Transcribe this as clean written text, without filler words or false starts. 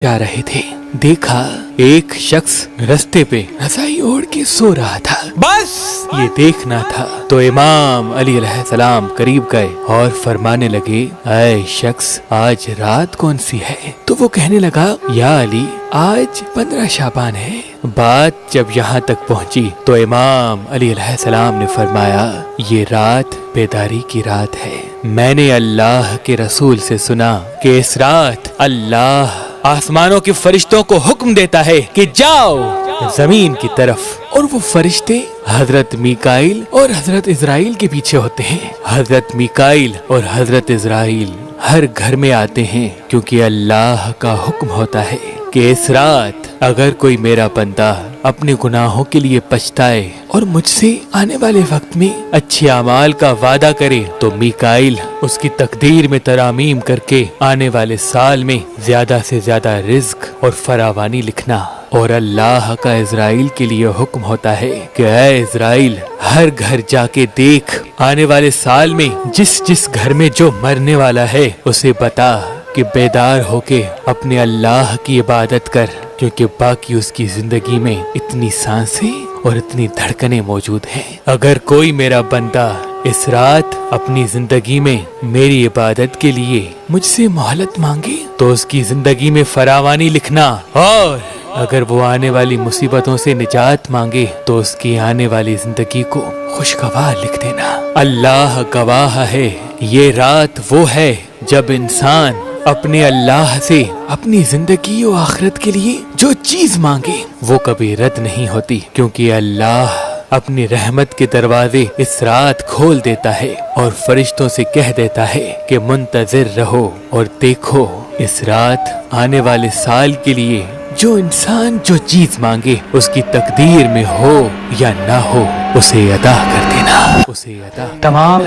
जा रहे थे, देखा एक शख्स रास्ते पे रज़ाई ओढ़ के सो रहा था। बस ये देखना था तो इमाम अली अलैहिस्सलाम करीब गए और फरमाने लगे, ऐ शख्स आज रात कौन सी है? तो वो कहने लगा, या अली आज 15 शाबान है। बात जब यहाँ तक पहुँची तो इमाम अली अलैहिस्सलाम ने फरमाया, ये रात बेदारी की रात है। मैंने अल्लाह के रसूल से सुना कि इस रात अल्लाह आसमानों के फरिश्तों को हुक्म देता है कि जाओ जमीन की तरफ, और वो फरिश्ते हजरत मीकाइल और हजरत इजराइल के पीछे होते हैं। हजरत मीकाइल और हजरत इजराइल हर घर में आते हैं क्योंकि अल्लाह का हुक्म होता है कि इस रात अगर कोई मेरा बंदा अपने गुनाहों के लिए पछताए और मुझसे आने वाले वक्त में अच्छे अमाल का वादा करे तो मीकाइल उसकी तकदीर में तरामीम करके आने वाले साल में ज्यादा से ज्यादा रिज्क और फरावानी लिखना। और अल्लाह का इजराइल के लिए हुक्म होता है कि ऐ इजराइल हर घर जाके देख, आने वाले साल में जिस जिस घर में जो मरने वाला है उसे बता कि बेदार होके अपने अल्लाह की इबादत कर, क्योंकि बाकी उसकी जिंदगी में इतनी सांसें और इतनी धड़कनें मौजूद हैं। अगर कोई मेरा बंदा इस रात अपनी जिंदगी में मेरी इबादत के लिए मुझसे मोहलत मांगे तो उसकी जिंदगी में फरावानी लिखना, और अगर वो आने वाली मुसीबतों से निजात मांगे तो उसकी आने वाली जिंदगी को खुशगवार लिख देना। अल्लाह गवाह है, ये रात वो है जब इंसान अपने अल्लाह से अपनी जिंदगी और आखिरत के लिए जो चीज मांगे वो कभी रद्द नहीं होती, क्योंकि अल्लाह अपनी रहमत के दरवाजे इस रात खोल देता है और फरिश्तों से कह देता है कि मुंतजिर रहो और देखो इस रात आने वाले साल के लिए जो इंसान जो चीज मांगे उसकी तकदीर में हो या ना हो उसे अदा कर देना, उसे अदा। तमाम